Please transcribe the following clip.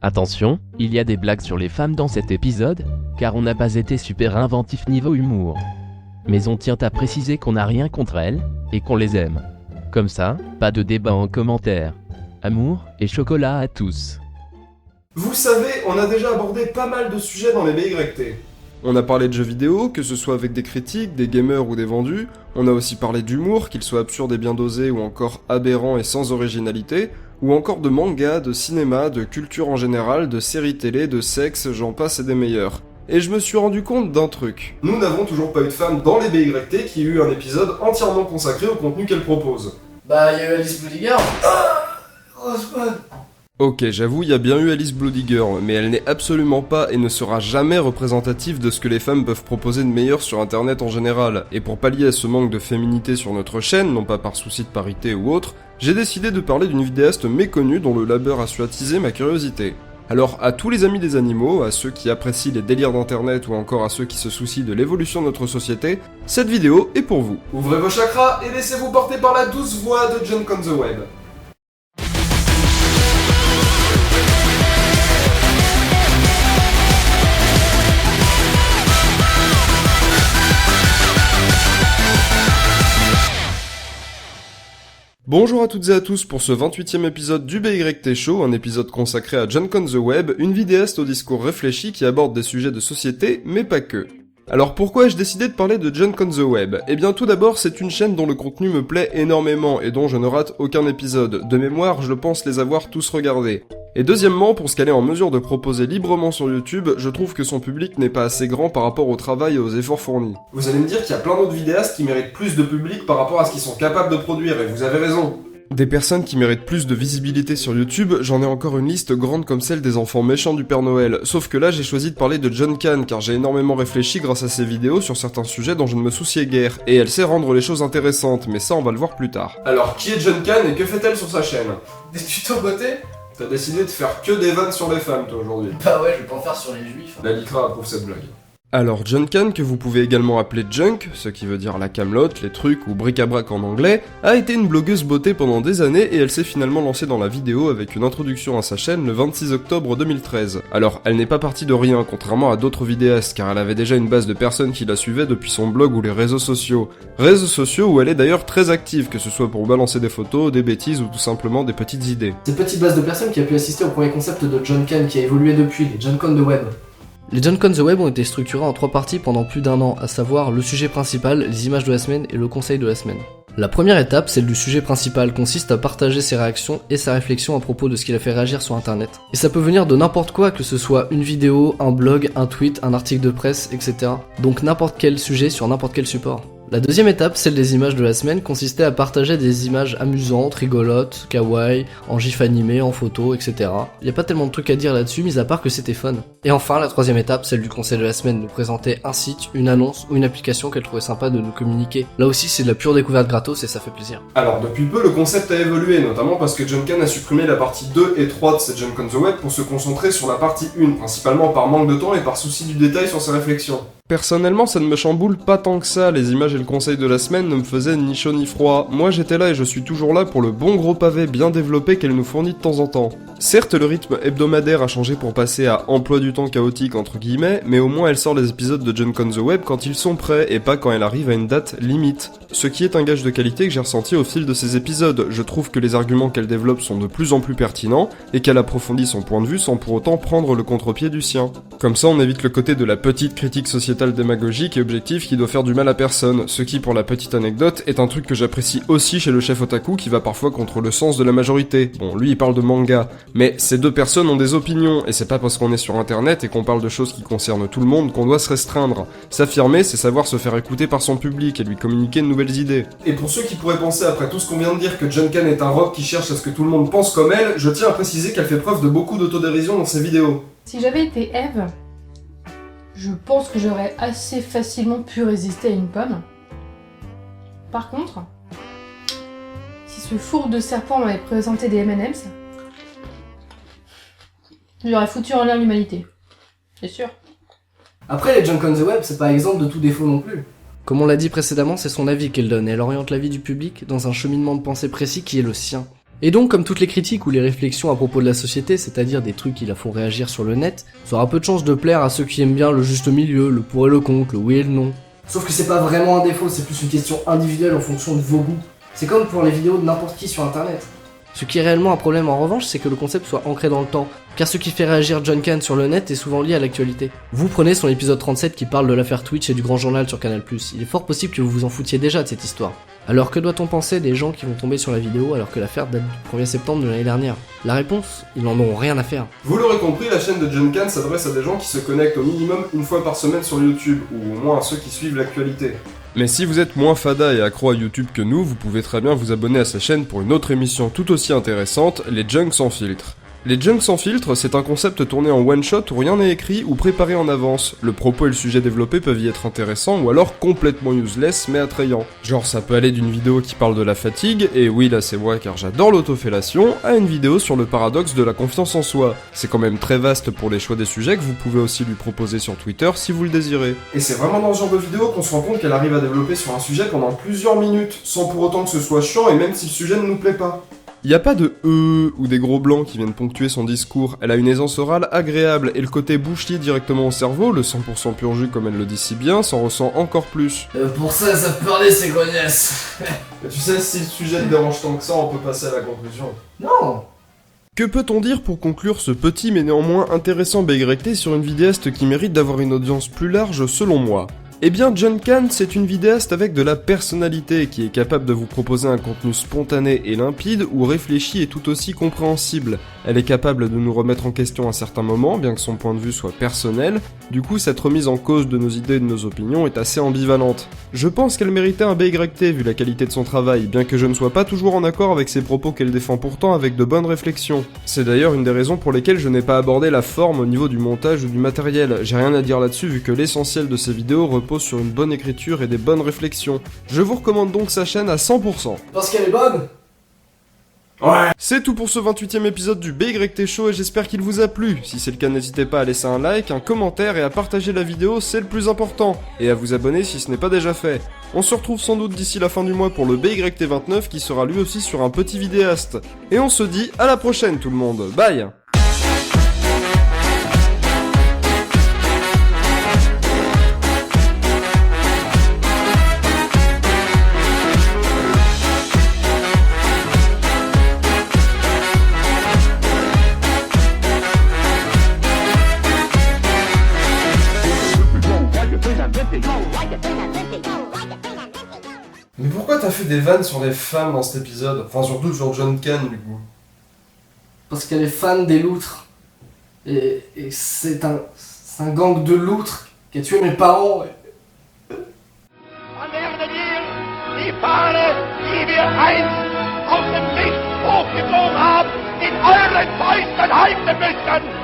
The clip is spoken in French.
Attention, il y a des blagues sur les femmes dans cet épisode, car on n'a pas été super inventif niveau humour. Mais on tient à préciser qu'on n'a rien contre elles, et qu'on les aime. Comme ça, pas de débat en commentaire. Amour et chocolat à tous. Vous savez, on a déjà abordé pas mal de sujets dans les BYT. On a parlé de jeux vidéo, que ce soit avec des critiques, des gamers ou des vendus. On a aussi parlé d'humour, qu'il soit absurde et bien dosé ou encore aberrant et sans originalité. Ou encore de manga, de cinéma, de culture en général, de séries télé, de sexe, j'en passe et des meilleurs. Et je me suis rendu compte d'un truc. Nous n'avons toujours pas eu de femme dans les BYT qui ait eu un épisode entièrement consacré au contenu qu'elle propose. Bah, il y a eu Alice Bloodiger. Ok, j'avoue, il y a bien eu Alice Bloodiger, mais elle n'est absolument pas et ne sera jamais représentative de ce que les femmes peuvent proposer de meilleur sur internet en général. Et pour pallier à ce manque de féminité sur notre chaîne, non pas par souci de parité ou autre, j'ai décidé de parler d'une vidéaste méconnue dont le labeur a su attiser ma curiosité. Alors, à tous les amis des animaux, à ceux qui apprécient les délires d'internet ou encore à ceux qui se soucient de l'évolution de notre société, cette vidéo est pour vous. Ouvrez vos chakras et laissez-vous porter par la douce voix de Junk on the Web. Bonjour à toutes et à tous pour ce 28e épisode du BYT Show, un épisode consacré à Junk on the Web, une vidéaste au discours réfléchi qui aborde des sujets de société, mais pas que. Alors pourquoi ai-je décidé de parler de Junk on the Web ? Eh bien tout d'abord, c'est une chaîne dont le contenu me plaît énormément et dont je ne rate aucun épisode. De mémoire, je pense les avoir tous regardés. Et deuxièmement, pour ce qu'elle est en mesure de proposer librement sur YouTube, je trouve que son public n'est pas assez grand par rapport au travail et aux efforts fournis. Vous allez me dire qu'il y a plein d'autres vidéastes qui méritent plus de public par rapport à ce qu'ils sont capables de produire, et vous avez raison. Des personnes qui méritent plus de visibilité sur YouTube, j'en ai encore une liste grande comme celle des enfants méchants du Père Noël. Sauf que là, j'ai choisi de parler de John Can, car j'ai énormément réfléchi grâce à ses vidéos sur certains sujets dont je ne me souciais guère. Et elle sait rendre les choses intéressantes, mais ça on va le voir plus tard. Alors, qui est John Can et que fait-elle sur sa chaîne ? Des tutos beauté ? T'as décidé de faire que des vannes sur les femmes, toi, aujourd'hui. Bah ouais, je vais pas en faire sur les juifs. La Lycra approuve cette blague. Alors, John Can, que vous pouvez également appeler Junk, ce qui veut dire la camelote, les trucs ou bric-à-brac en anglais, a été une blogueuse beauté pendant des années et elle s'est finalement lancée dans la vidéo avec une introduction à sa chaîne le 26 octobre 2013. Alors, elle n'est pas partie de rien, contrairement à d'autres vidéastes, car elle avait déjà une base de personnes qui la suivaient depuis son blog ou les réseaux sociaux. Réseaux sociaux où elle est d'ailleurs très active, que ce soit pour balancer des photos, des bêtises ou tout simplement des petites idées. Cette petite base de personnes qui a pu assister au premier concept de John Can qui a évolué depuis, les Junk on the Web. Les Junk on the Web ont été structurés en 3 parties pendant plus d'1 an, à savoir le sujet principal, les images de la semaine et le conseil de la semaine. La première étape, celle du sujet principal, consiste à partager ses réactions et sa réflexion à propos de ce qui l'a fait réagir sur internet. Et ça peut venir de n'importe quoi, que ce soit une vidéo, un blog, un tweet, un article de presse, etc. Donc n'importe quel sujet sur n'importe quel support. La deuxième étape, celle des images de la semaine, consistait à partager des images amusantes, rigolotes, kawaii, en gif animé, en photo, etc. Y a pas tellement de trucs à dire là-dessus, mis à part que c'était fun. Et enfin, la troisième étape, celle du conseil de la semaine, nous présentait un site, une annonce ou une application qu'elle trouvait sympa de nous communiquer. Là aussi, c'est de la pure découverte gratos et ça fait plaisir. Alors, depuis peu, le concept a évolué, notamment parce que John Can a supprimé la partie 2 et 3 de cette Junk on the Web pour se concentrer sur la partie 1, principalement par manque de temps et par souci du détail sur ses réflexions. Personnellement, ça ne me chamboule pas tant que ça, les images et le conseil de la semaine ne me faisaient ni chaud ni froid. Moi j'étais là et je suis toujours là pour le bon gros pavé bien développé qu'elle nous fournit de temps en temps. Certes, le rythme hebdomadaire a changé pour passer à emploi du temps chaotique entre guillemets, mais au moins elle sort les épisodes de Junk on the Web quand ils sont prêts et pas quand elle arrive à une date limite. Ce qui est un gage de qualité que j'ai ressenti au fil de ces épisodes. Je trouve que les arguments qu'elle développe sont de plus en plus pertinents et qu'elle approfondit son point de vue sans pour autant prendre le contre-pied du sien. Comme ça on évite le côté de la petite critique sociétale démagogique et objectif qui doit faire du mal à personne, ce qui, pour la petite anecdote, est un truc que j'apprécie aussi chez le chef otaku qui va parfois contre le sens de la majorité. Bon, lui il parle de manga, mais ces deux personnes ont des opinions, et c'est pas parce qu'on est sur internet et qu'on parle de choses qui concernent tout le monde qu'on doit se restreindre. S'affirmer, c'est savoir se faire écouter par son public et lui communiquer de nouvelles idées. Et pour ceux qui pourraient penser après tout ce qu'on vient de dire que John Can est un rock qui cherche à ce que tout le monde pense comme elle, je tiens à préciser qu'elle fait preuve de beaucoup d'autodérision dans ses vidéos. Si j'avais été Eve, je pense que j'aurais assez facilement pu résister à une pomme. Par contre, si ce four de serpent m'avait présenté des M&M's, j'aurais foutu en l'air l'humanité. C'est sûr. Après, les Junk on the Web, c'est pas exemple de tout défaut non plus. Comme on l'a dit précédemment, c'est son avis qu'elle donne et elle oriente l'avis du public dans un cheminement de pensée précis qui est le sien. Et donc, comme toutes les critiques ou les réflexions à propos de la société, c'est-à-dire des trucs qui la font réagir sur le net, ça aura peu de chance de plaire à ceux qui aiment bien le juste milieu, le pour et le contre, le oui et le non. Sauf que c'est pas vraiment un défaut, c'est plus une question individuelle en fonction de vos goûts. C'est comme pour les vidéos de n'importe qui sur internet. Ce qui est réellement un problème en revanche, c'est que le concept soit ancré dans le temps, car ce qui fait réagir John Can sur le net est souvent lié à l'actualité. Vous prenez son épisode 37 qui parle de l'affaire Twitch et du Grand Journal sur Canal+, il est fort possible que vous vous en foutiez déjà de cette histoire. Alors que doit-on penser des gens qui vont tomber sur la vidéo alors que l'affaire date du 1er septembre de l'année dernière? La réponse, ils n'en ont rien à faire. Vous l'aurez compris, la chaîne de John Can s'adresse à des gens qui se connectent au minimum une fois par semaine sur YouTube, ou au moins à ceux qui suivent l'actualité. Mais si vous êtes moins fada et accro à YouTube que nous, vous pouvez très bien vous abonner à sa chaîne pour une autre émission tout aussi intéressante, les Junks sans filtre. Les Junks sans filtre, c'est un concept tourné en one-shot où rien n'est écrit ou préparé en avance. Le propos et le sujet développé peuvent y être intéressants ou alors complètement useless mais attrayants. Genre ça peut aller d'une vidéo qui parle de la fatigue, et oui là c'est moi car j'adore l'autofellation, à une vidéo sur le paradoxe de la confiance en soi. C'est quand même très vaste pour les choix des sujets que vous pouvez aussi lui proposer sur Twitter si vous le désirez. Et c'est vraiment dans ce genre de vidéo qu'on se rend compte qu'elle arrive à développer sur un sujet pendant plusieurs minutes, sans pour autant que ce soit chiant et même si le sujet ne nous plaît pas. Y a pas de ou des gros blancs qui viennent ponctuer son discours, elle a une aisance orale agréable et le côté bouche-lié directement au cerveau, le 100% pur jus comme elle le dit si bien, s'en ressent encore plus. Pour ça peut parler ces grognesses. Mais tu sais, si le sujet te dérange tant que ça, on peut passer à la conclusion. Non. Que peut-on dire pour conclure ce petit mais néanmoins intéressant BYT sur une vidéaste qui mérite d'avoir une audience plus large selon moi? Eh bien, John Can, c'est une vidéaste avec de la personnalité qui est capable de vous proposer un contenu spontané et limpide ou réfléchi et tout aussi compréhensible. Elle est capable de nous remettre en question à certains moments, bien que son point de vue soit personnel. Du coup, cette remise en cause de nos idées et de nos opinions est assez ambivalente. Je pense qu'elle méritait un BYT vu la qualité de son travail, bien que je ne sois pas toujours en accord avec ses propos qu'elle défend pourtant avec de bonnes réflexions. C'est d'ailleurs une des raisons pour lesquelles je n'ai pas abordé la forme au niveau du montage ou du matériel. J'ai rien à dire là-dessus vu que l'essentiel de ces vidéos repose sur une bonne écriture et des bonnes réflexions. Je vous recommande donc sa chaîne à 100%. Parce qu'elle est bonne. Ouais. C'est tout pour ce 28e épisode du BYT Show et j'espère qu'il vous a plu. Si c'est le cas, n'hésitez pas à laisser un like, un commentaire et à partager la vidéo, c'est le plus important. Et à vous abonner si ce n'est pas déjà fait. On se retrouve sans doute d'ici la fin du mois pour le BYT 29 qui sera lui aussi sur un petit vidéaste. Et on se dit à la prochaine tout le monde. Bye. Mais pourquoi t'as fait des vannes sur les femmes dans cet épisode? Enfin surtout sur John Can du coup. Parce qu'elle est fan des loutres. Et c'est un gang de loutres qui a tué mes parents. An der wir die Fahne, die wir einst aus dem Licht hochgezogen haben, in euren Fäusten halten müssen!